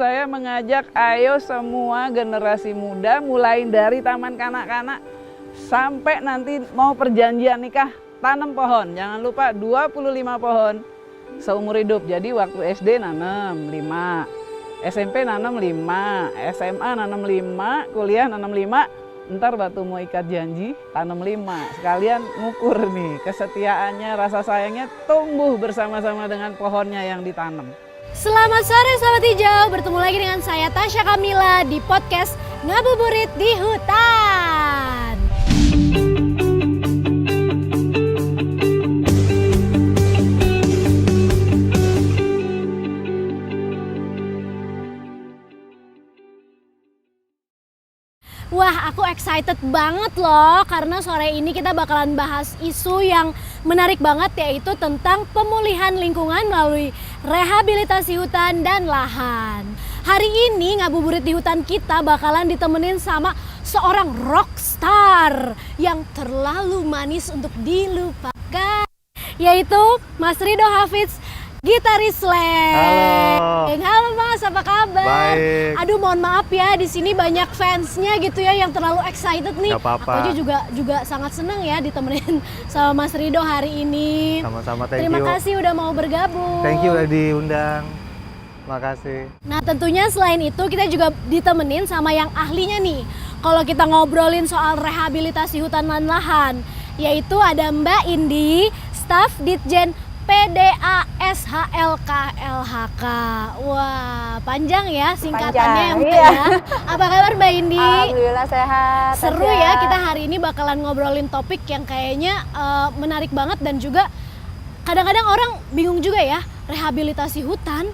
saya mengajak ayo semua generasi muda mulai dari taman kanak-kanak sampai nanti mau perjanjian nikah, tanam pohon. Jangan lupa 25 pohon seumur hidup. Jadi waktu SD nanam 5, SMP nanam 5, SMA nanam 5, kuliah nanam 5. Ntar waktu mau ikat janji tanam 5. Sekalian ngukur nih kesetiaannya, rasa sayangnya tumbuh bersama-sama dengan pohonnya yang ditanam. Selamat sore Sobat Hijau, bertemu lagi dengan saya Tasya Kamila di podcast Ngabuburit di Hutan. Wah, aku excited banget loh karena sore ini kita bakalan bahas isu yang menarik banget, yaitu tentang pemulihan lingkungan melalui rehabilitasi hutan dan lahan. Hari ini Ngabuburit di Hutan kita bakalan ditemenin sama seorang rockstar yang terlalu manis untuk dilupakan, yaitu Mas Ridho Hafidz, gitaris Slank. Halo Mas, apa kabar? Baik. Aduh, mohon maaf ya, di sini banyak fansnya gitu ya yang terlalu excited nih. Gak apa-apa. Aku aja juga sangat senang ya ditemenin sama Mas Ridho hari ini. Sama-sama, thank Terima you. kasih udah mau bergabung. Thank you udah diundang. Makasih. Nah, tentunya selain itu kita juga ditemenin sama yang ahlinya nih. Kalau kita ngobrolin soal rehabilitasi hutan dan lahan, yaitu ada Mbak Indi, staf Ditjen PDA SHLK-LHK. Wah, panjang ya singkatannya ya Mbak ya. Apa kabar Mbak Indi? Alhamdulillah sehat. Seru Tasya. ya, kita hari ini bakalan ngobrolin topik yang kayaknya menarik banget dan juga kadang-kadang orang bingung juga ya, rehabilitasi hutan,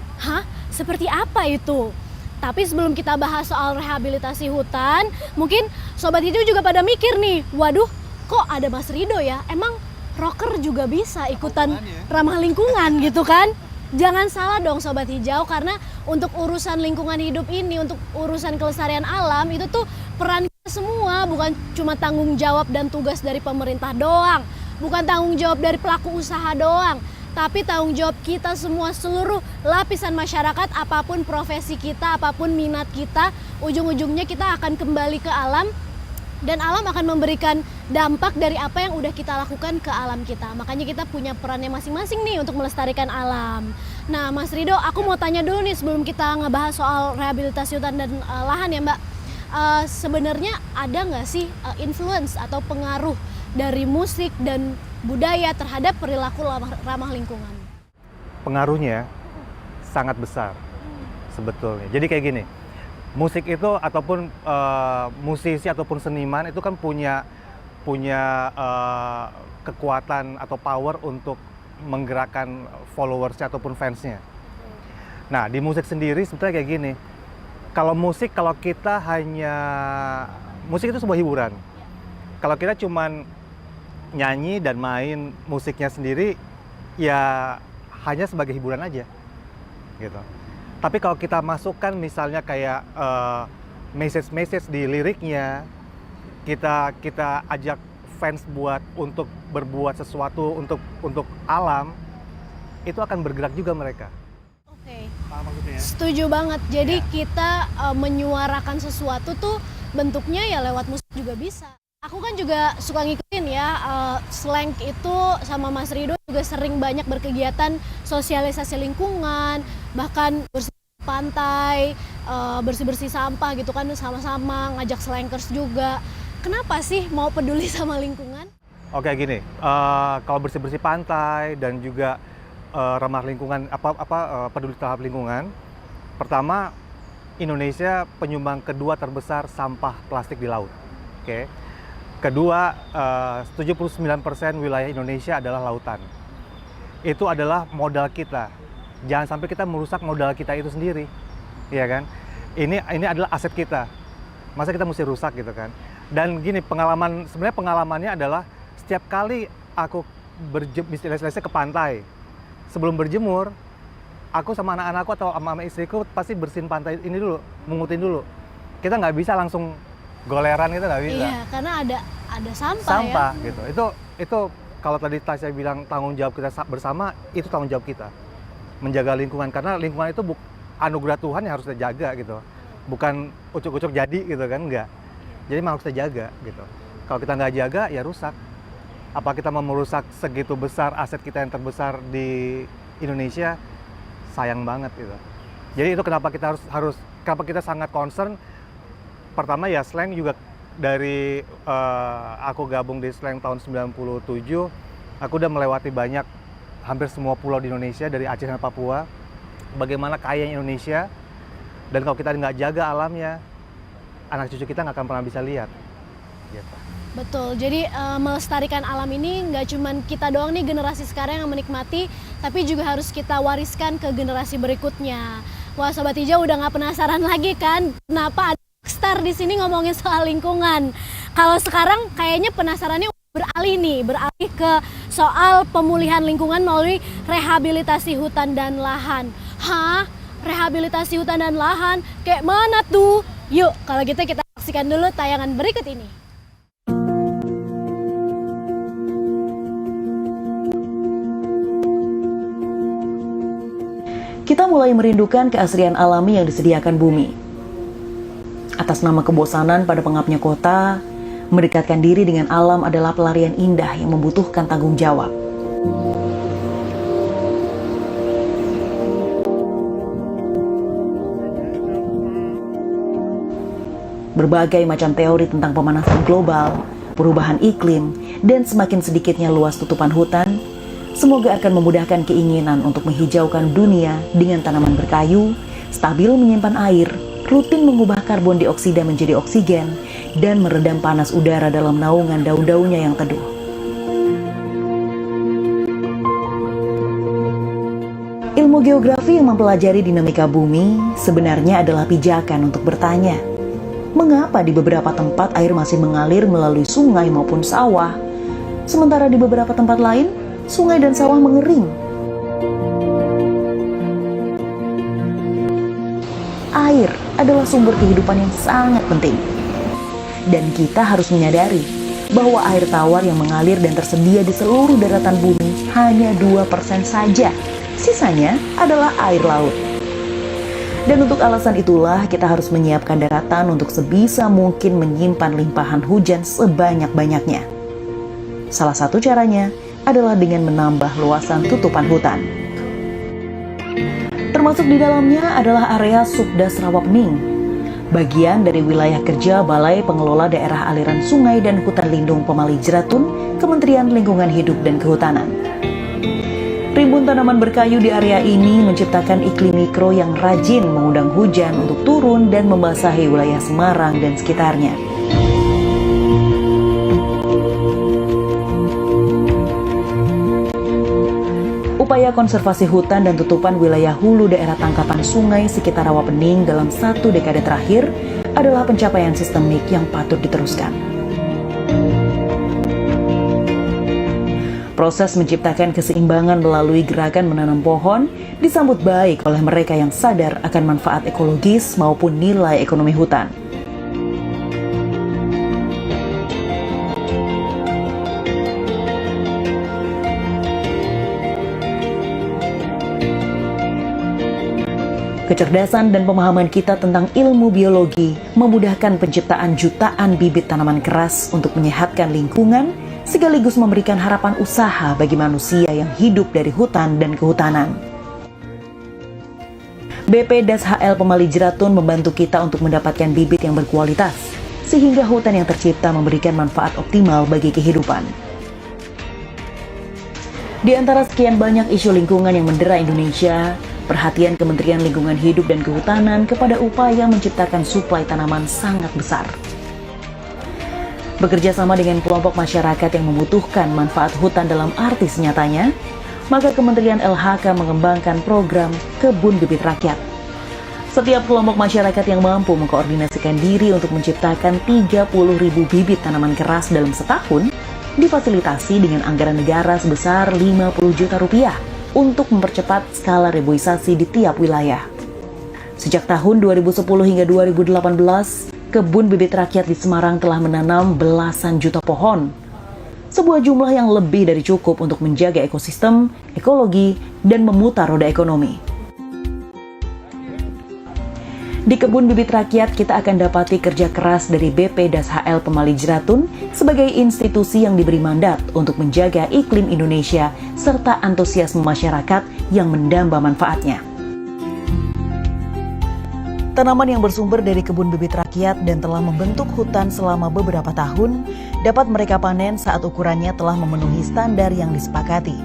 seperti apa itu? Tapi sebelum kita bahas soal rehabilitasi hutan, mungkin Sobat Hijau juga pada mikir nih, waduh kok ada Mas Ridho ya? Emang rocker juga bisa ikutan ramah lingkungan gitu kan? Jangan salah dong Sobat Hijau, karena untuk urusan lingkungan hidup ini, untuk urusan kelestarian alam itu tuh peran kita semua, bukan cuma tanggung jawab dan tugas dari pemerintah doang, bukan tanggung jawab dari pelaku usaha doang, tapi tanggung jawab kita semua, seluruh lapisan masyarakat, apapun profesi kita, apapun minat kita, ujung-ujungnya kita akan kembali ke alam. Dan alam akan memberikan dampak dari apa yang udah kita lakukan ke alam kita. Makanya kita punya perannya masing-masing nih untuk melestarikan alam. Nah Mas Ridho, aku mau tanya dulu nih sebelum kita ngebahas soal rehabilitasi hutan dan lahan ya Mbak. Sebenarnya ada nggak sih influence atau pengaruh dari musik dan budaya terhadap perilaku ramah lingkungan? Pengaruhnya sangat besar sebetulnya. Jadi kayak gini, musik itu ataupun musisi ataupun seniman itu kan punya kekuatan atau power untuk menggerakkan followersnya ataupun fansnya. Nah di musik sendiri sebetulnya kayak gini, kalau kita hanya musik itu sebuah hiburan. Kalau kita cuman nyanyi dan main musiknya sendiri, ya hanya sebagai hiburan aja, gitu. Tapi kalau kita masukkan misalnya kayak message di liriknya, kita ajak fans untuk berbuat sesuatu untuk alam, itu akan bergerak juga mereka. Oke. Paham maksudnya? Setuju banget. Jadi Ya. kita menyuarakan sesuatu tuh bentuknya ya lewat musik juga bisa. Aku kan juga suka ngikutin ya, Slank itu sama Mas Ridho juga sering banyak berkegiatan sosialisasi lingkungan, bahkan bersih pantai, bersih-bersih sampah gitu kan, sama-sama ngajak slankers juga. Kenapa sih mau peduli sama lingkungan? Oke gini, kalau bersih-bersih pantai dan juga ramah lingkungan, peduli terhadap lingkungan, pertama Indonesia penyumbang kedua terbesar sampah plastik di laut. Oke. Kedua, 79% wilayah Indonesia adalah lautan. Itu adalah modal kita. Jangan sampai kita merusak modal kita itu sendiri, ya kan? Ini adalah aset kita. Masa kita mesti rusak gitu kan? Dan gini, sebenarnya pengalamannya adalah setiap kali aku misalnya ke pantai, sebelum berjemur, aku sama anak-anakku atau sama istriku pasti bersihin pantai ini dulu, mungutin dulu. Kita nggak bisa langsung goleran, itu nggak bisa. Iya, karena ada Sampah ya. gitu. Itu kalau tadi Tasya bilang tanggung jawab kita bersama, itu tanggung jawab kita menjaga lingkungan, karena lingkungan itu anugerah Tuhan yang harus kita jaga gitu. Bukan ucuk-ucuk jadi gitu kan, enggak. Jadi memang harus kita jaga gitu. Kalau kita nggak jaga ya rusak. Apa kita mau merusak segitu besar aset kita yang terbesar di Indonesia? Sayang banget gitu. Jadi itu kenapa kita kenapa kita sangat concern. Pertama ya Slang juga dari aku gabung di Slang tahun 97, aku udah melewati hampir semua pulau di Indonesia dari Aceh dan Papua. Bagaimana kayanya Indonesia, dan kalau kita nggak jaga alamnya, anak cucu kita nggak akan pernah bisa lihat. Gitu. Betul, jadi melestarikan alam ini nggak cuman kita doang nih generasi sekarang yang menikmati, tapi juga harus kita wariskan ke generasi berikutnya. Wah, Sobat Hijau udah nggak penasaran lagi kan kenapa ada Star di sini ngomongin soal lingkungan. Kalau sekarang kayaknya penasarannya beralih ke soal pemulihan lingkungan melalui rehabilitasi hutan dan lahan. Hah? Rehabilitasi hutan dan lahan? Kayak mana tuh? Yuk, kalau gitu kita saksikan dulu tayangan berikut ini. Kita mulai merindukan keasrian alami yang disediakan bumi. Atas nama kebosanan pada pengapnya kota, mendekatkan diri dengan alam adalah pelarian indah yang membutuhkan tanggung jawab. Berbagai macam teori tentang pemanasan global, perubahan iklim, dan semakin sedikitnya luas tutupan hutan, semoga akan memudahkan keinginan untuk menghijaukan dunia dengan tanaman berkayu, stabil menyimpan air, rutin mengubah karbon dioksida menjadi oksigen, dan meredam panas udara dalam naungan daun-daunnya yang teduh. Ilmu geografi yang mempelajari dinamika bumi sebenarnya adalah pijakan untuk bertanya, mengapa di beberapa tempat air masih mengalir melalui sungai maupun sawah, sementara di beberapa tempat lain, sungai dan sawah mengering. Air adalah sumber kehidupan yang sangat penting. Dan kita harus menyadari bahwa air tawar yang mengalir dan tersedia di seluruh daratan bumi hanya 2% saja. Sisanya adalah air laut. Dan untuk alasan itulah kita harus menyiapkan daratan untuk sebisa mungkin menyimpan limpahan hujan sebanyak-banyaknya. Salah satu caranya adalah dengan menambah luasan tutupan hutan. Termasuk di dalamnya adalah area Subdas Rawapening, bagian dari wilayah kerja Balai Pengelola Daerah Aliran Sungai dan Hutan Lindung Pemali Jeratun, Kementerian Lingkungan Hidup dan Kehutanan. Rimbun tanaman berkayu di area ini menciptakan iklim mikro yang rajin mengundang hujan untuk turun dan membasahi wilayah Semarang dan sekitarnya. Upaya konservasi hutan dan tutupan wilayah hulu daerah tangkapan sungai sekitar Rawapening dalam 1 dekade terakhir adalah pencapaian sistemik yang patut diteruskan. Proses menciptakan keseimbangan melalui gerakan menanam pohon disambut baik oleh mereka yang sadar akan manfaat ekologis maupun nilai ekonomi hutan. Kecerdasan dan pemahaman kita tentang ilmu biologi memudahkan penciptaan jutaan bibit tanaman keras untuk menyehatkan lingkungan, sekaligus memberikan harapan usaha bagi manusia yang hidup dari hutan dan kehutanan. BP Das HL Pemali Jeratun membantu kita untuk mendapatkan bibit yang berkualitas, sehingga hutan yang tercipta memberikan manfaat optimal bagi kehidupan. Di antara sekian banyak isu lingkungan yang mendera Indonesia, perhatian Kementerian Lingkungan Hidup dan Kehutanan kepada upaya menciptakan suplai tanaman sangat besar. Bekerja sama dengan kelompok masyarakat yang membutuhkan manfaat hutan dalam arti senyatanya, maka Kementerian LHK mengembangkan program Kebun Bibit Rakyat. Setiap kelompok masyarakat yang mampu mengkoordinasikan diri untuk menciptakan 30.000 bibit tanaman keras dalam setahun, difasilitasi dengan anggaran negara sebesar 50 juta rupiah untuk mempercepat skala reboisasi di tiap wilayah. Sejak tahun 2010 hingga 2018, Kebun Bibit Rakyat di Semarang telah menanam belasan juta pohon. Sebuah jumlah yang lebih dari cukup untuk menjaga ekosistem, ekologi, dan memutar roda ekonomi. Di Kebun Bibit Rakyat, kita akan dapati kerja keras dari BP Das HL Pemali Jeratun sebagai institusi yang diberi mandat untuk menjaga iklim Indonesia serta antusiasme masyarakat yang mendamba manfaatnya. Tanaman yang bersumber dari Kebun Bibit Rakyat dan telah membentuk hutan selama beberapa tahun dapat mereka panen saat ukurannya telah memenuhi standar yang disepakati.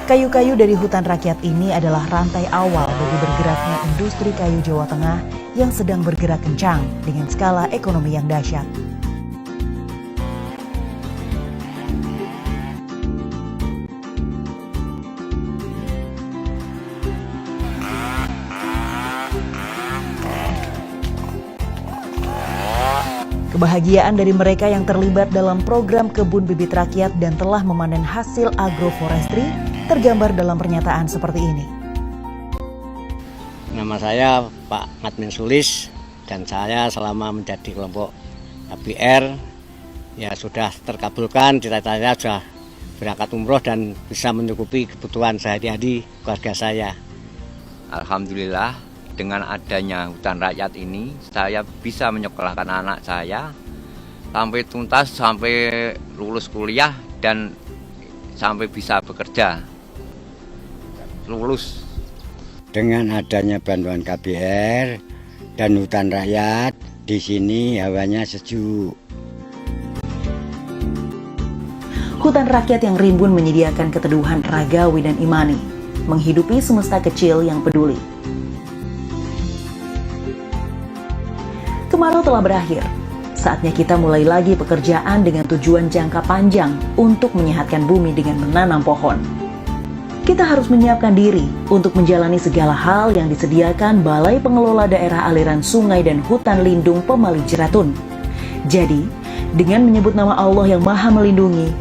Kayu-kayu dari hutan rakyat ini adalah rantai awal bagi bergeraknya industri kayu Jawa Tengah yang sedang bergerak kencang dengan skala ekonomi yang dahsyat. Kebahagiaan dari mereka yang terlibat dalam program Kebun Bibit Rakyat dan telah memanen hasil agroforestry tergambar dalam pernyataan seperti ini. Nama saya Pak Madmin Sulis dan saya selama menjadi kelompok KBR ya sudah terkabulkan, cita-citanya sudah berangkat umroh dan bisa mencukupi kebutuhan sehari-hari keluarga saya. Alhamdulillah dengan adanya hutan rakyat ini saya bisa menyekolahkan anak saya sampai tuntas, sampai lulus kuliah dan sampai bisa bekerja. Lulus. Dengan adanya bantuan KBR dan hutan rakyat, di sini hawanya sejuk. Hutan rakyat yang rimbun menyediakan keteduhan ragawi dan imani, menghidupi semesta kecil yang peduli. Kemarau telah berakhir. Saatnya kita mulai lagi pekerjaan dengan tujuan jangka panjang untuk menyehatkan bumi dengan menanam pohon. Kita harus menyiapkan diri untuk menjalani segala hal yang disediakan Balai Pengelola Daerah Aliran Sungai dan Hutan Lindung Pemali Jeratun. Jadi, dengan menyebut nama Allah yang Maha Melindungi,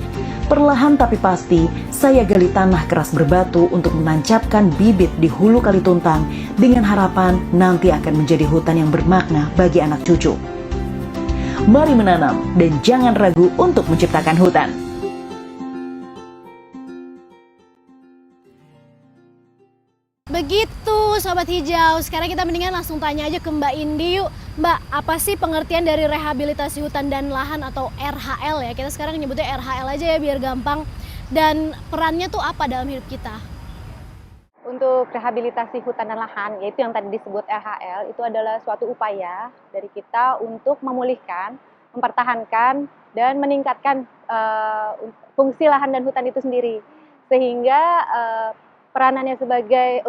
perlahan tapi pasti saya gali tanah keras berbatu untuk menancapkan bibit di hulu Kalituntang dengan harapan nanti akan menjadi hutan yang bermakna bagi anak cucu. Mari menanam dan jangan ragu untuk menciptakan hutan. Begitu Sobat Hijau, sekarang kita mendingan langsung tanya aja ke Mbak Indi yuk. Mbak, apa sih pengertian dari rehabilitasi hutan dan lahan atau RHL ya? Kita sekarang nyebutnya RHL aja ya biar gampang. Dan perannya tuh apa dalam hidup kita? Untuk rehabilitasi hutan dan lahan, yaitu yang tadi disebut RHL, itu adalah suatu upaya dari kita untuk memulihkan, mempertahankan, dan meningkatkan fungsi lahan dan hutan itu sendiri. Sehingga peranannya sebagai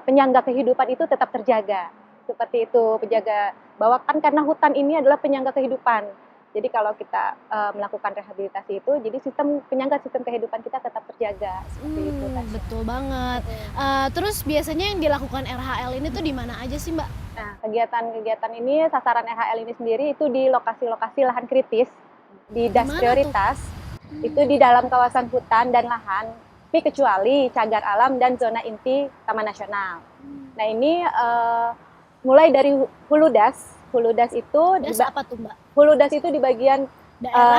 penyangga kehidupan itu tetap terjaga. Seperti itu, penjaga bahwa kan karena hutan ini adalah penyangga kehidupan. Jadi kalau kita melakukan rehabilitasi itu, jadi penyangga sistem kehidupan kita tetap terjaga. Seperti itu. Betul banget. Terus biasanya yang dilakukan RHL ini tuh di mana aja sih Mbak? Nah, kegiatan-kegiatan ini, sasaran RHL ini sendiri itu di lokasi-lokasi lahan kritis, di das prioritas, itu di dalam kawasan hutan dan lahan, tapi kecuali cagar alam dan zona inti Taman Nasional. Nah ini mulai dari hulu das. Hulu das itu apa tuh Mbak? Hulu das itu di bagian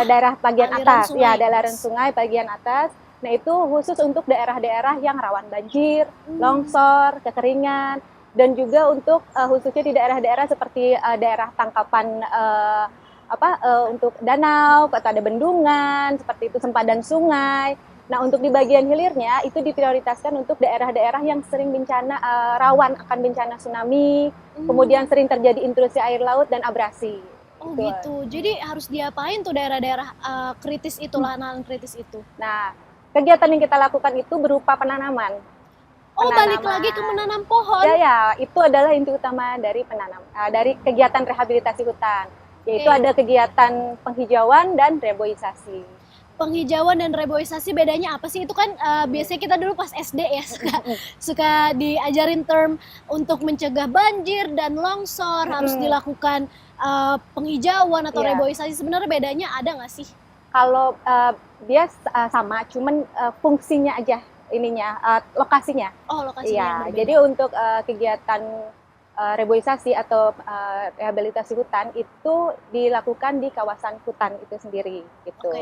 daerah bagian atas, ya aliran sungai bagian atas. Nah itu khusus untuk daerah-daerah yang rawan banjir, longsor, kekeringan, dan juga untuk khususnya di daerah-daerah seperti daerah tangkapan untuk danau, atau ada bendungan, seperti itu sempadan sungai. Nah, untuk di bagian hilirnya itu diprioritaskan untuk daerah-daerah yang sering bencana rawan akan bencana tsunami, kemudian sering terjadi intrusi air laut dan abrasi. Oh gitu. Jadi harus diapain tuh daerah-daerah kritis itu, lahan kritis itu? Nah, kegiatan yang kita lakukan itu berupa penanaman. Oh, balik lagi ke menanam pohon. Ya, itu adalah inti utama dari dari kegiatan rehabilitasi hutan, yaitu ada kegiatan penghijauan dan reboisasi. Penghijauan dan reboisasi bedanya apa sih? Itu kan biasanya kita dulu pas SD ya suka diajarin term untuk mencegah banjir dan longsor harus dilakukan penghijauan atau reboisasi. Sebenarnya bedanya ada nggak sih? Kalau dia sama, cuman fungsinya aja lokasinya. Oh, lokasinya. Iya, jadi untuk kegiatan reboisasi atau rehabilitasi hutan itu dilakukan di kawasan hutan itu sendiri gitu.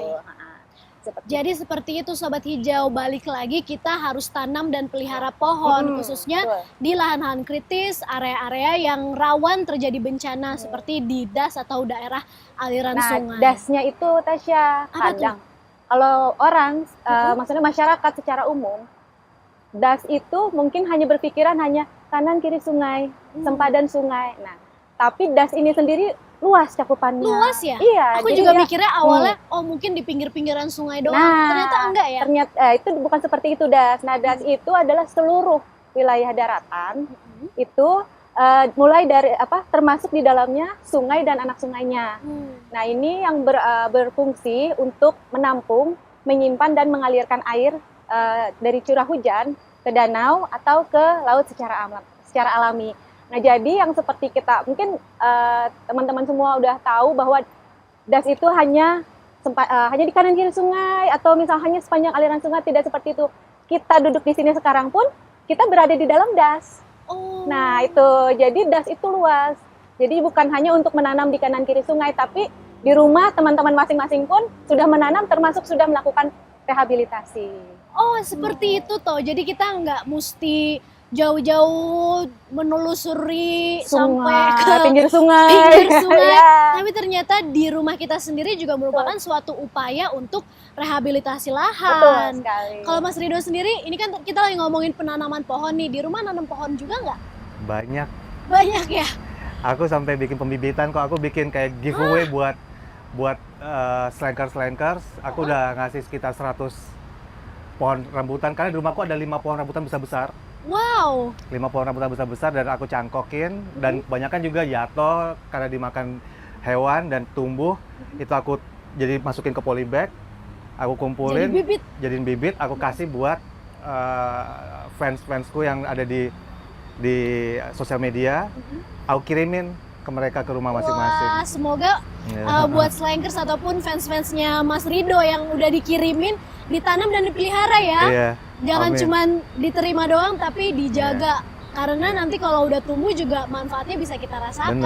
Jadi seperti itu Sobat Hijau, balik lagi kita harus tanam dan pelihara pohon, khususnya betul. di lahan-lahan kritis, area-area yang rawan terjadi bencana seperti di das atau daerah aliran Nah, sungai. dasnya itu Tasya, Apa kadang kalau orang, maksudnya masyarakat secara umum, das itu mungkin hanya berpikiran hanya kanan kiri sungai, sempadan sungai. Nah, tapi das ini sendiri luas cakupannya. Luas ya? Iya. Aku jadi juga dia- mikirnya awalnya, oh mungkin di pinggir-pinggiran sungai doang, Nah, ternyata enggak ya? Ternyata itu bukan seperti itu das. Nah, das itu adalah seluruh wilayah daratan. Itu mulai dari termasuk di dalamnya sungai dan anak sungainya. Nah, ini yang berfungsi untuk menampung, menyimpan dan mengalirkan air dari curah hujan ke danau atau ke laut secara alami. Nah, jadi yang seperti kita mungkin teman-teman semua udah tahu bahwa das itu hanya di kanan kiri sungai atau misalnya sepanjang aliran sungai, tidak seperti itu. Kita duduk di sini sekarang pun kita berada di dalam das. Oh. Nah, itu jadi das itu luas. Jadi bukan hanya untuk menanam di kanan kiri sungai, tapi di rumah teman-teman masing-masing pun sudah menanam, termasuk sudah melakukan rehabilitasi. Oh, seperti itu toh. Jadi kita nggak mesti jauh-jauh menelusuri sampai ke pinggir sungai. pinggir sungai. Ya. Tapi ternyata di rumah kita sendiri juga merupakan suatu upaya untuk rehabilitasi Betul lahan. sekali. Kalau Mas Rido sendiri, ini kan kita lagi ngomongin penanaman pohon nih. Di rumah nanam pohon juga nggak? Banyak. Banyak ya? Aku sampai bikin pembibitan kok. Aku bikin kayak giveaway buat slankers. Aku udah ngasih sekitar 100 pohon rambutan karena di rumahku ada 5 pohon rambutan besar-besar. Wow. 5 pohon rambutan besar-besar dan aku cangkokin dan kebanyakan juga jatuh karena dimakan hewan dan tumbuh. Itu aku jadi masukin ke polybag, aku kumpulin, Jadi bibit. jadiin bibit, aku kasih buat fans-fansku yang ada di sosial media. Aku kirimin ke mereka ke rumah masing-masing. Wah, semoga Ya. buat slankers ataupun fans-fansnya Mas Rido yang udah dikirimin ditanam dan dipelihara ya. Iya. Jangan Amin. cuman diterima doang tapi dijaga. Karena nanti kalau udah tumbuh juga manfaatnya bisa kita rasakan.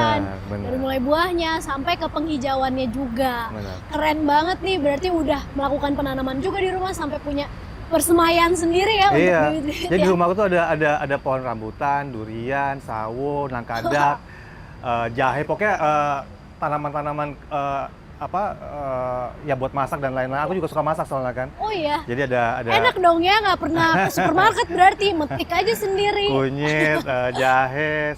Dari Benar. mulai buahnya sampai ke penghijauannya juga. Benar. Keren banget nih, berarti udah melakukan penanaman juga di rumah sampai punya persemaian sendiri ya Iya. untuk bibit-bibit Jadi ya. di rumahku tuh ada pohon rambutan, durian, sawo, nangkadak, jahe, pokoknya tanaman-tanaman ya buat masak dan lain-lain. Aku juga suka masak soalnya kan. Oh iya. Jadi ada Enak dong ya, nggak pernah ke supermarket berarti metik aja sendiri. kunyit, jahe,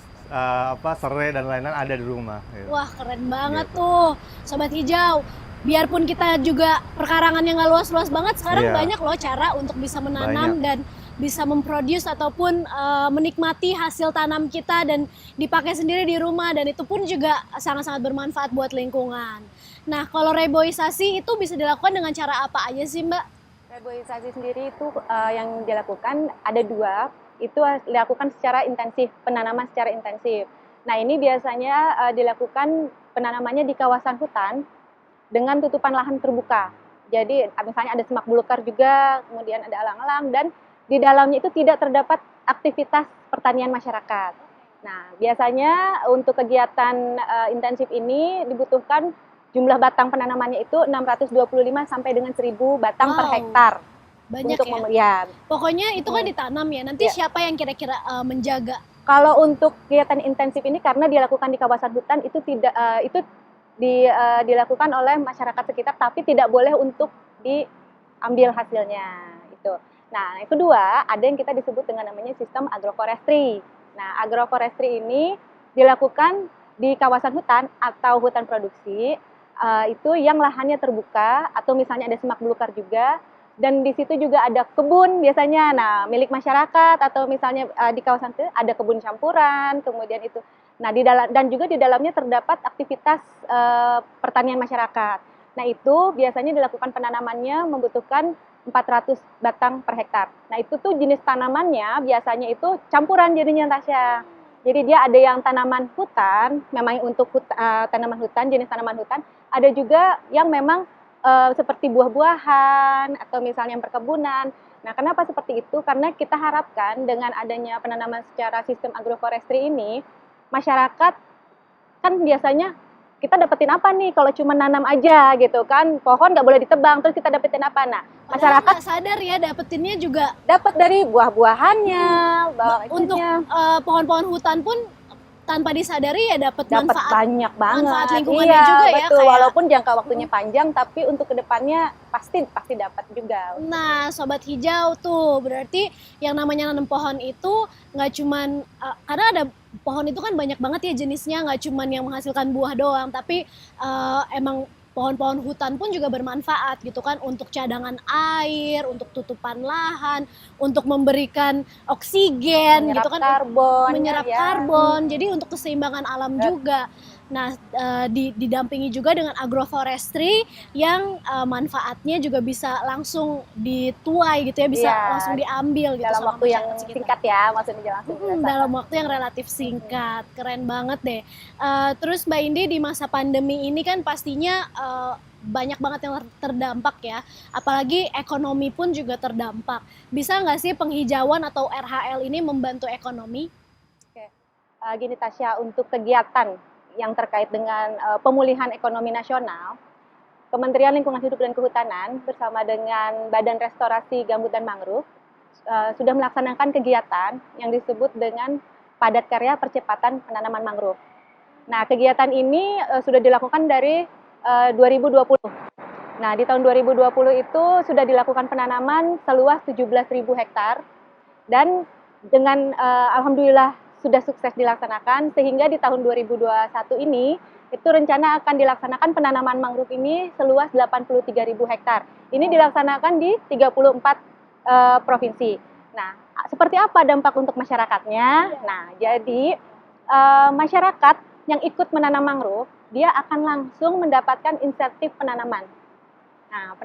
serai dan lain-lain ada di rumah. Gitu. Wah keren banget Gitu. tuh Sobat Hijau. Biarpun kita juga perkarangannya nggak luas-luas banget, sekarang Iya. banyak loh cara untuk bisa menanam dan bisa memproduce ataupun menikmati hasil tanam kita dan dipakai sendiri di rumah, dan itu pun juga sangat-sangat bermanfaat buat lingkungan. Nah kalau reboisasi itu bisa dilakukan dengan cara apa aja sih Mbak? Reboisasi sendiri itu yang dilakukan ada 2, itu dilakukan secara intensif, penanaman secara intensif. Nah, ini biasanya dilakukan penanamannya di kawasan hutan dengan tutupan lahan terbuka. Jadi misalnya ada semak belukar juga, kemudian ada alang-alang, dan di dalamnya itu tidak terdapat aktivitas pertanian masyarakat. Nah, biasanya untuk kegiatan intensif ini dibutuhkan jumlah batang penanamannya itu 625 sampai dengan 1000 batang per Wow. hektar. Banyak Untuk ya? Pokoknya itu kan ditanam ya, nanti Ya. siapa yang kira-kira menjaga? Kalau untuk kegiatan intensif ini karena dilakukan di kawasan hutan itu tidak dilakukan oleh masyarakat sekitar, tapi tidak boleh untuk diambil hasilnya itu. Nah, yang kedua ada yang kita disebut dengan namanya sistem agroforestry. Nah, agroforestry ini dilakukan di kawasan hutan atau hutan produksi itu yang lahannya terbuka atau misalnya ada semak belukar juga, dan di situ juga ada kebun biasanya. Nah, milik masyarakat atau misalnya di kawasan itu ada kebun campuran, kemudian itu. Nah, dan juga di dalamnya terdapat aktivitas pertanian masyarakat. Nah, itu biasanya dilakukan penanamannya membutuhkan 400 batang per hektar. Nah, itu tuh jenis tanamannya biasanya itu campuran jadinya, Tasya. Jadi dia ada yang tanaman hutan, memang untuk tanaman hutan, jenis tanaman hutan. Ada juga yang memang seperti buah-buahan atau misalnya yang perkebunan. Nah, kenapa seperti itu? Karena kita harapkan dengan adanya penanaman secara sistem agroforestry ini, masyarakat kan biasanya kita dapetin apa nih kalau cuma nanam aja gitu kan, pohon nggak boleh ditebang, terus kita dapetin apa? Nah, Padahal masyarakat nggak sadar ya dapetinnya juga dapat dari buah-buahannya, untuk pohon-pohon hutan pun tanpa disadari ya dapat dapat manfaat. banyak banget. manfaat lingkungannya Iya, juga ya, betul. kayak- Walaupun jangka waktunya panjang, tapi untuk kedepannya pasti dapat juga. Nah, sobat hijau tuh berarti yang namanya nanam pohon itu nggak cuman karena ada pohon itu kan banyak banget ya jenisnya, nggak cuman yang menghasilkan buah doang, tapi emang pohon-pohon hutan pun juga bermanfaat gitu kan untuk cadangan air, untuk tutupan lahan, untuk memberikan oksigen gitu kan, Karbon, menyerap ya. karbon. Jadi untuk keseimbangan alam juga. Nah, didampingi juga dengan agroforestry yang manfaatnya juga bisa langsung dituai gitu ya, bisa Iya, langsung diambil gitu dalam sama waktu yang masyarakat sekitar. singkat ya, maksudnya langsung Dalam waktu yang relatif singkat, keren banget deh. Terus Mbak Indi di masa pandemi ini kan pastinya banyak banget yang terdampak ya, apalagi ekonomi pun juga terdampak. Bisa nggak sih penghijauan atau RHL ini membantu ekonomi? Gini Tasya, untuk kegiatan yang terkait dengan pemulihan ekonomi nasional, Kementerian Lingkungan Hidup dan Kehutanan bersama dengan Badan Restorasi Gambut dan Mangrove sudah melaksanakan kegiatan yang disebut dengan padat karya percepatan penanaman mangrove. Nah, kegiatan ini sudah dilakukan dari 2020. Nah, di tahun 2020 itu sudah dilakukan penanaman seluas 17.000 hektar dan dengan alhamdulillah sudah sukses dilaksanakan, sehingga di tahun 2021 ini itu rencana akan dilaksanakan penanaman mangrove ini seluas 83.000 hektar. Ini dilaksanakan di 34 provinsi. Nah, seperti apa dampak untuk masyarakatnya? Nah, jadi masyarakat yang ikut menanam mangrove, dia akan langsung mendapatkan insentif penanaman. Nah,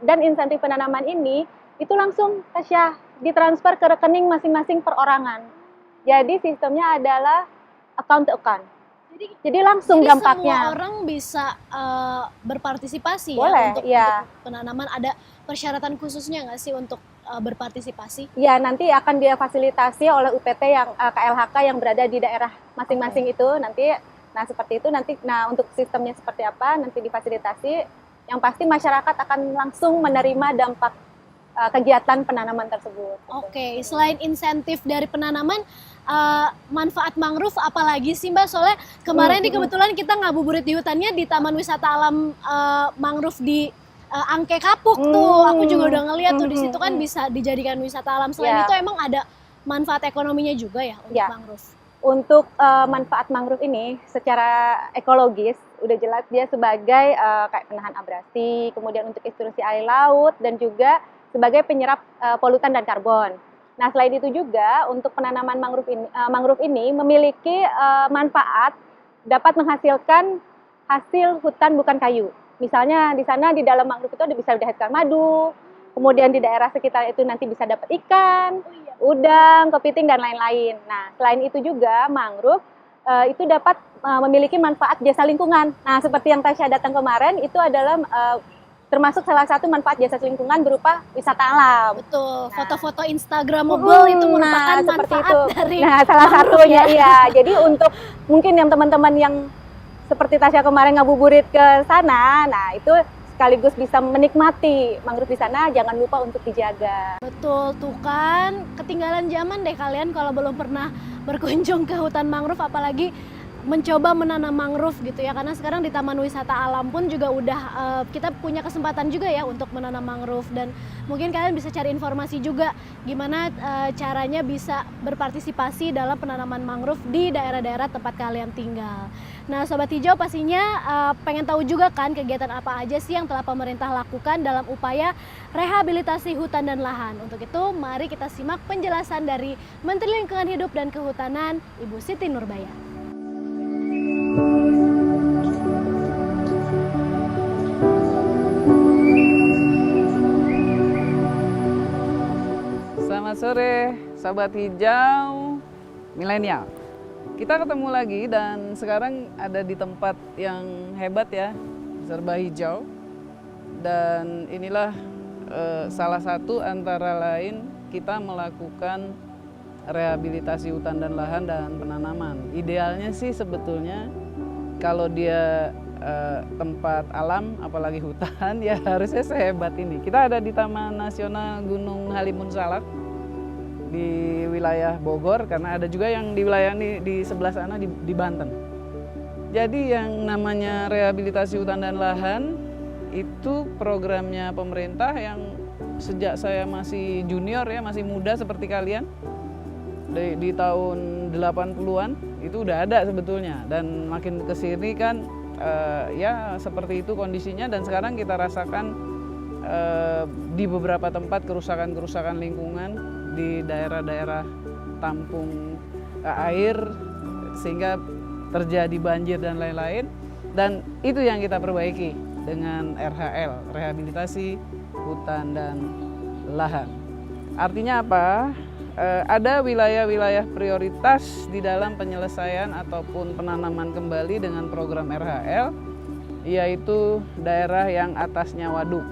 dan insentif penanaman ini itu langsung Tasya ditransfer ke rekening masing-masing perorangan. Jadi sistemnya adalah account to account. Jadi langsung dampaknya. Semua orang bisa berpartisipasi Boleh, ya untuk penanaman. Ada persyaratan khususnya nggak sih untuk berpartisipasi? Ya, nanti akan difasilitasi oleh UPT yang KLHK yang berada di daerah masing-masing itu nanti. Nah, seperti itu nanti. Nah, untuk sistemnya seperti apa nanti difasilitasi. Yang pasti masyarakat akan langsung menerima dampak kegiatan penanaman tersebut. Oke, selain insentif dari penanaman, manfaat mangrove apalagi sih Mbak? Soalnya kemarin kebetulan kita ngabuburit di hutannya di Taman Wisata Alam Mangrove di Angke Kapuk tuh. Aku juga udah ngeliat tuh di situ kan bisa dijadikan wisata alam. Selain itu emang ada manfaat ekonominya juga ya untuk mangrove? Untuk manfaat mangrove ini secara ekologis udah jelas dia sebagai kayak penahan abrasi, kemudian untuk ekstrusi air laut dan juga sebagai penyerap polutan dan karbon. Nah, selain itu juga untuk penanaman mangrove ini memiliki manfaat dapat menghasilkan hasil hutan bukan kayu. Misalnya di sana di dalam mangrove itu bisa dihasilkan madu, kemudian di daerah sekitar itu nanti bisa dapat ikan, udang, kepiting dan lain-lain. Nah, selain itu juga mangrove itu dapat memiliki manfaat jasa lingkungan. Nah, seperti yang Tasya datang kemarin itu adalah termasuk salah satu manfaat jasa lingkungan berupa wisata alam. Betul, foto-foto Instagramable itu merupakan manfaat itu. dari salah satunya iya. Jadi untuk mungkin yang teman-teman yang seperti Tasya kemarin ngabuburit ke sana, nah itu sekaligus bisa menikmati mangrove di sana, jangan lupa untuk dijaga. Betul, tuh kan ketinggalan zaman deh kalian kalau belum pernah berkunjung ke hutan mangrove, apalagi mencoba menanam mangrove gitu ya, karena sekarang di Taman Wisata Alam pun juga udah kita punya kesempatan juga ya untuk menanam mangrove, dan mungkin kalian bisa cari informasi juga gimana caranya bisa berpartisipasi dalam penanaman mangrove di daerah-daerah tempat kalian tinggal. Nah, Sobat Hijau pastinya pengen tahu juga kan kegiatan apa aja sih yang telah pemerintah lakukan dalam upaya rehabilitasi hutan dan lahan. Untuk itu mari kita simak penjelasan dari Menteri Lingkungan Hidup dan Kehutanan Ibu Siti Nurbaya. Selamat sore, Sobat Hijau Milenial. Kita ketemu lagi dan sekarang ada di tempat yang hebat ya, serba hijau. Dan inilah salah satu antara lain kita melakukan rehabilitasi hutan dan lahan dan penanaman. Idealnya sih sebetulnya kalau dia tempat alam, apalagi hutan, ya harusnya sehebat ini. Kita ada di Taman Nasional Gunung Halimun Salak di wilayah Bogor, karena ada juga yang di wilayah di sebelah sana di Banten. Jadi yang namanya rehabilitasi hutan dan lahan itu programnya pemerintah yang sejak saya masih junior ya, masih muda seperti kalian, di tahun 80-an itu udah ada sebetulnya, dan makin kesini kan ya seperti itu kondisinya, dan sekarang kita rasakan di beberapa tempat kerusakan lingkungan di daerah-daerah tampung air sehingga terjadi banjir dan lain-lain, dan itu yang kita perbaiki dengan RHL, rehabilitasi hutan dan lahan. Artinya apa? Ada wilayah-wilayah prioritas di dalam penyelesaian ataupun penanaman kembali dengan program RHL, yaitu daerah yang atasnya waduk,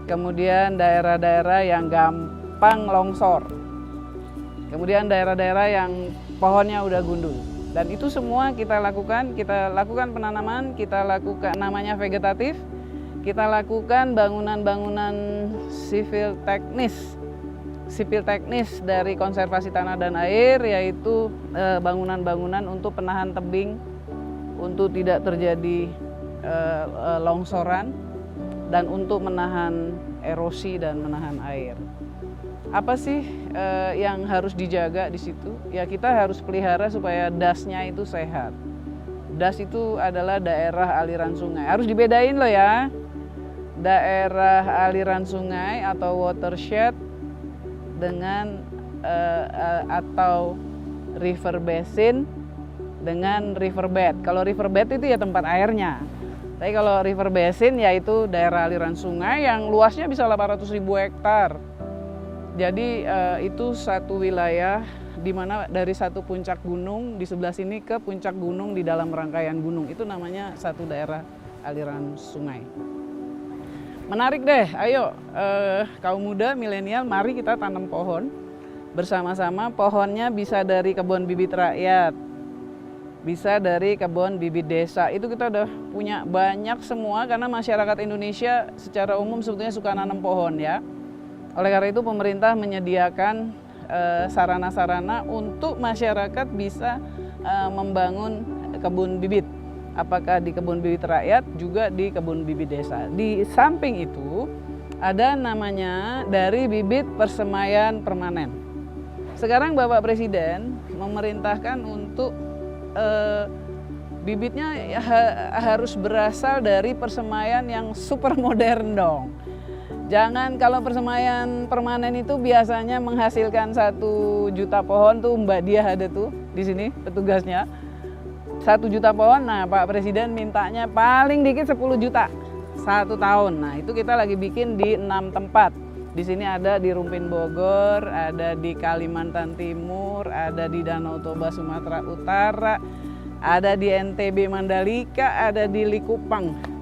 kemudian daerah-daerah yang gampang longsor, kemudian daerah-daerah yang pohonnya udah gundul. Dan itu semua kita lakukan penanaman, kita lakukan namanya vegetatif, kita lakukan bangunan-bangunan sipil teknis dari konservasi tanah dan air, yaitu bangunan-bangunan untuk penahan tebing, untuk tidak terjadi longsoran, dan untuk menahan erosi dan menahan air. Apa sih yang harus dijaga di situ? Ya kita harus pelihara supaya dasnya itu sehat. Das itu adalah daerah aliran sungai. Harus dibedain loh ya. Daerah aliran sungai atau watershed dengan atau river basin dengan riverbed. Kalau riverbed itu ya tempat airnya. Tapi kalau river basin yaitu daerah aliran sungai yang luasnya bisa 800.000 hektar. Jadi itu satu wilayah di mana dari satu puncak gunung di sebelah sini ke puncak gunung di dalam rangkaian gunung, itu namanya satu daerah aliran sungai. Menarik deh, ayo kaum muda milenial, mari kita tanam pohon bersama-sama. Pohonnya bisa dari kebun bibit rakyat, bisa dari kebun bibit desa. Itu kita udah punya banyak semua, karena masyarakat Indonesia secara umum sebetulnya suka nanam pohon ya. Oleh karena itu pemerintah menyediakan sarana-sarana untuk masyarakat bisa membangun kebun bibit. Apakah di kebun bibit rakyat, juga di kebun bibit desa. Di samping itu ada namanya dari bibit persemaian permanen. Sekarang Bapak Presiden memerintahkan untuk bibitnya harus berasal dari persemaian yang super modern dong. Jangan, kalau persemaian permanen itu biasanya menghasilkan 1 juta pohon tuh, Mbak Diah ada tuh di sini petugasnya. 1 juta pohon, nah Pak Presiden mintanya paling dikit 10 juta 1 tahun. Nah itu kita lagi bikin di 6 tempat. Di sini ada di Rumpin Bogor, ada di Kalimantan Timur, ada di Danau Toba Sumatera Utara, ada di NTB Mandalika, ada di Likupang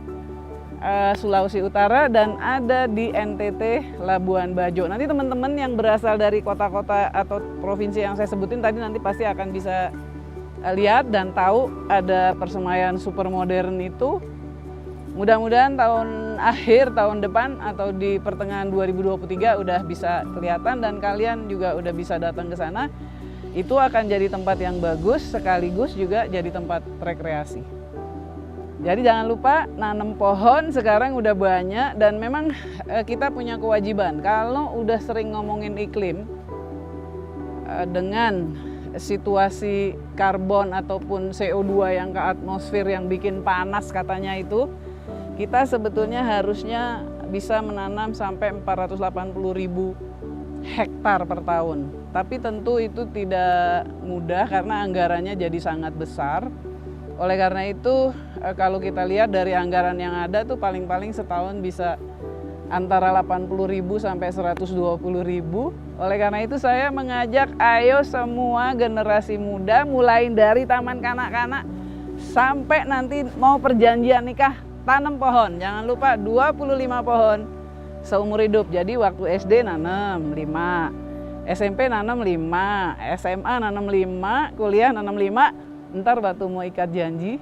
Sulawesi Utara, dan ada di NTT Labuan Bajo. Nanti teman-teman yang berasal dari kota-kota atau provinsi yang saya sebutin tadi nanti pasti akan bisa lihat dan tahu ada persemaian super modern itu. Mudah-mudahan akhir tahun depan atau di pertengahan 2023 udah bisa kelihatan, dan kalian juga udah bisa datang ke sana. Itu akan jadi tempat yang bagus, sekaligus juga jadi tempat rekreasi. Jadi jangan lupa nanam pohon, sekarang udah banyak, dan memang kita punya kewajiban. Kalau udah sering ngomongin iklim, dengan situasi karbon ataupun CO2 yang ke atmosfer yang bikin panas katanya itu, kita sebetulnya harusnya bisa menanam sampai 480.000 hektar per tahun. Tapi tentu itu tidak mudah karena anggarannya jadi sangat besar. Oleh karena itu kalau kita lihat dari anggaran yang ada tuh paling-paling setahun bisa antara 80.000 sampai 120.000. Oleh karena itu saya mengajak ayo semua generasi muda, mulai dari taman kanak-kanak sampai nanti mau perjanjian nikah, tanam pohon. Jangan lupa 25 pohon seumur hidup. Jadi waktu SD nanam 5, SMP nanam 5, SMA nanam 5, kuliah nanam 5. Ntar waktu mau ikat janji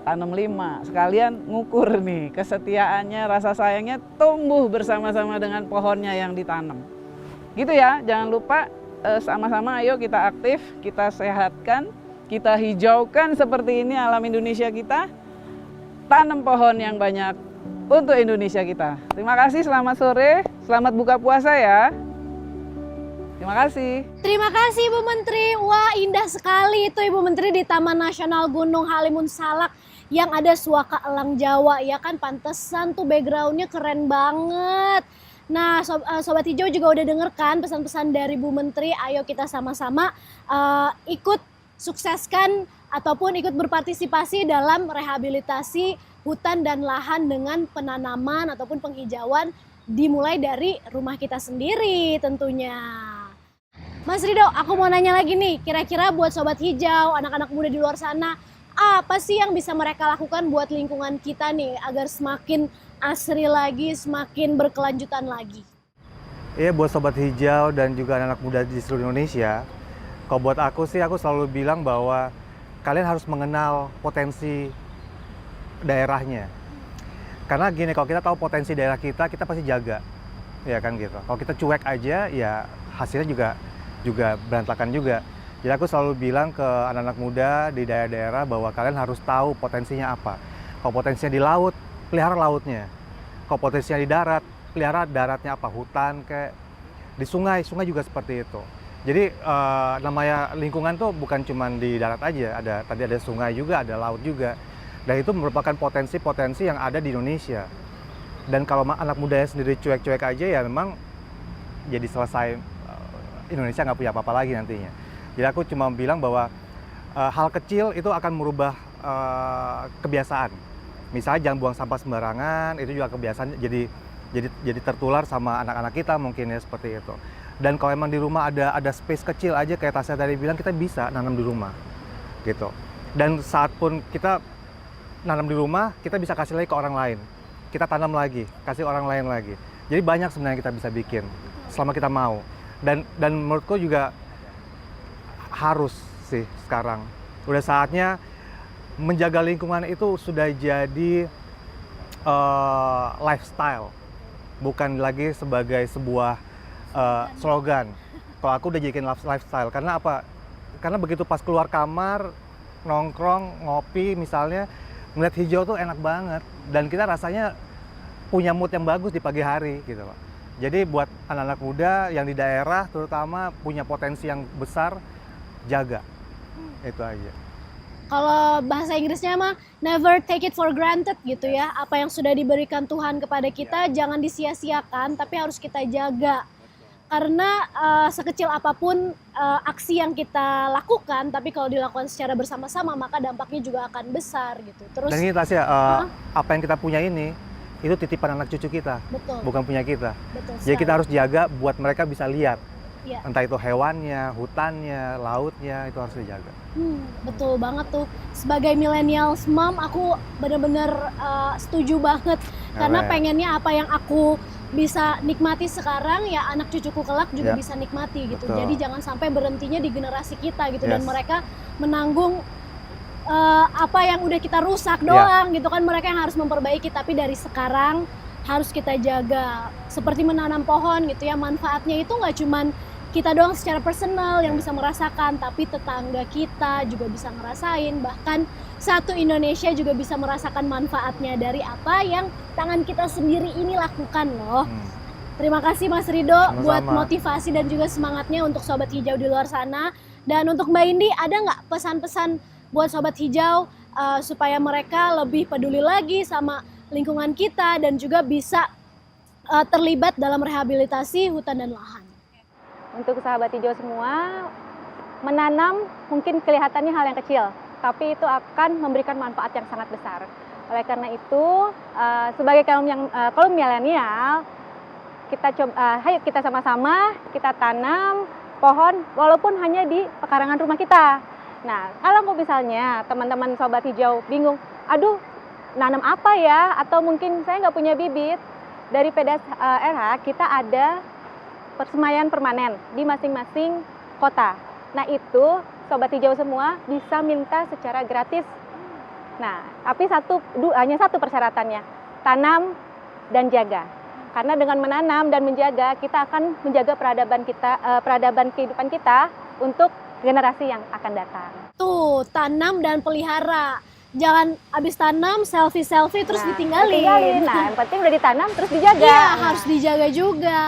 tanam 5. Sekalian ngukur nih kesetiaannya, rasa sayangnya tumbuh bersama-sama dengan pohonnya yang ditanam. Gitu ya, jangan lupa sama-sama ayo kita aktif, kita sehatkan, kita hijaukan seperti ini alam Indonesia kita. Tanam pohon yang banyak untuk Indonesia kita. Terima kasih, selamat sore, selamat buka puasa ya. Terima kasih. Terima kasih Ibu Menteri. Wah, indah sekali itu Ibu Menteri di Taman Nasional Gunung Halimun Salak yang ada suaka elang Jawa, ya kan, pantesan tuh backgroundnya keren banget. Nah, Sobat Hijau juga udah denger kan pesan-pesan dari Bu Menteri. Ayo kita sama-sama ikut sukseskan ataupun ikut berpartisipasi dalam rehabilitasi hutan dan lahan dengan penanaman ataupun penghijauan dimulai dari rumah kita sendiri tentunya. Mas Rido, aku mau nanya lagi nih, kira-kira buat Sobat Hijau, anak-anak muda di luar sana, apa sih yang bisa mereka lakukan buat lingkungan kita nih agar semakin asri lagi, semakin berkelanjutan lagi? Iya, buat Sobat Hijau dan juga anak muda di seluruh Indonesia, kalau buat aku sih, aku selalu bilang bahwa kalian harus mengenal potensi daerahnya. Karena gini, kalau kita tahu potensi daerah kita pasti jaga, ya kan gitu. Kalau kita cuek aja, ya hasilnya juga berantakan juga. Jadi aku selalu bilang ke anak-anak muda di daerah-daerah bahwa kalian harus tahu potensinya apa. Kalau potensinya di laut, pelihara lautnya. Kalau potensinya di darat, pelihara daratnya apa, hutan kayak di sungai juga seperti itu. Jadi namanya lingkungan tuh bukan cuma di darat aja, tadi ada sungai juga, ada laut juga. Dan itu merupakan potensi-potensi yang ada di Indonesia. Dan kalau anak mudanya sendiri cuek-cuek aja, ya memang jadi selesai, Indonesia nggak punya apa-apa lagi nantinya. Jadi aku cuma bilang bahwa hal kecil itu akan merubah kebiasaan. Misalnya jangan buang sampah sembarangan, itu juga kebiasaan jadi tertular sama anak-anak kita mungkin ya, seperti itu. Dan kalau emang di rumah ada space kecil aja kayak Tasya tadi bilang, kita bisa nanam di rumah gitu. Dan saat pun kita nanam di rumah, kita bisa kasih lagi ke orang lain. Kita tanam lagi, kasih orang lain lagi. Jadi banyak sebenarnya kita bisa bikin selama kita mau. Dan menurutku juga harus sih sekarang. Udah saatnya menjaga lingkungan itu sudah jadi lifestyle. Bukan lagi sebagai sebuah slogan. Kalau aku udah jadiin lifestyle. Karena apa? Karena begitu pas keluar kamar, nongkrong, ngopi misalnya, melihat hijau tuh enak banget. Dan kita rasanya punya mood yang bagus di pagi hari gitu Pak. Jadi buat anak-anak muda yang di daerah terutama punya potensi yang besar, jaga. Itu aja. Kalau bahasa Inggrisnya mah never take it for granted gitu ya. Apa yang sudah diberikan Tuhan kepada kita jangan disia-siakan, tapi harus kita jaga. Karena sekecil apapun aksi yang kita lakukan, tapi kalau dilakukan secara bersama-sama maka dampaknya juga akan besar gitu. Terus dan ini Tasya, apa yang kita punya ini itu titipan anak cucu kita, betul, bukan punya kita. betul Jadi kita sekali. harus jaga buat mereka bisa lihat, Iya. entah itu hewannya, hutannya, lautnya, itu harus dijaga. Betul banget tuh. Sebagai millennials mom, aku bener-bener setuju banget. Karena Keren. pengennya apa yang aku bisa nikmati sekarang, ya anak cucuku kelak juga Ya. bisa nikmati gitu. Betul. Jadi jangan sampai berhentinya di generasi kita gitu. Dan Yes. mereka menanggung apa yang udah kita rusak Ya. doang gitu kan. Mereka yang harus memperbaiki, tapi dari sekarang harus kita jaga. Seperti menanam pohon gitu ya, manfaatnya itu nggak cuman kita doang secara personal yang bisa merasakan, tapi tetangga kita juga bisa ngerasain, bahkan satu Indonesia juga bisa merasakan manfaatnya dari apa yang tangan kita sendiri ini lakukan loh. Terima kasih Mas Rido Sama-sama. buat motivasi dan juga semangatnya untuk Sobat Hijau di luar sana. Dan untuk Mbak Indi, ada nggak pesan-pesan buat Sobat Hijau supaya mereka lebih peduli lagi sama lingkungan kita dan juga bisa terlibat dalam rehabilitasi hutan dan lahan? Untuk sahabat hijau semua, menanam mungkin kelihatannya hal yang kecil, tapi itu akan memberikan manfaat yang sangat besar. Oleh karena itu, sebagai kaum milenial, ayo kita sama-sama kita tanam pohon walaupun hanya di pekarangan rumah kita. Nah, kalau misalnya teman-teman sobat hijau bingung, aduh nanam apa ya? Atau mungkin saya nggak punya bibit, dari PDAS RH kita ada persemaian permanen di masing-masing kota. Nah itu sobat hijau semua bisa minta secara gratis Nah, tapi hanya satu persyaratannya, tanam dan jaga. Karena dengan menanam dan menjaga, kita akan menjaga peradaban kehidupan kita untuk generasi yang akan datang. Tuh, tanam dan pelihara. Jangan habis tanam selfie terus ditinggalin. Nah, yang penting udah ditanam terus dijaga. Iya, harus dijaga juga.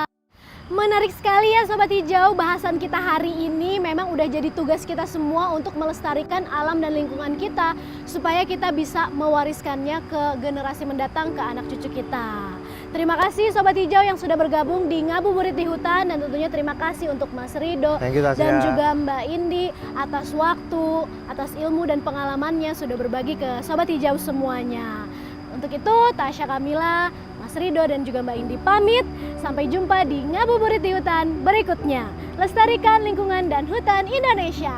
Menarik sekali ya Sobat Hijau, bahasan kita hari ini memang udah jadi tugas kita semua untuk melestarikan alam dan lingkungan kita supaya kita bisa mewariskannya ke generasi mendatang, ke anak cucu kita. Terima kasih Sobat Hijau yang sudah bergabung di Ngabuburit di Hutan, dan tentunya terima kasih untuk Mas Rido Thank you, Tasya. dan juga Mbak Indi atas waktu, atas ilmu dan pengalamannya sudah berbagi ke Sobat Hijau semuanya. Untuk itu, Tasya Kamila, Mas Rido dan juga Mbak Indi pamit. Sampai jumpa di Ngabuburit di Hutan berikutnya. Lestarikan lingkungan dan hutan Indonesia.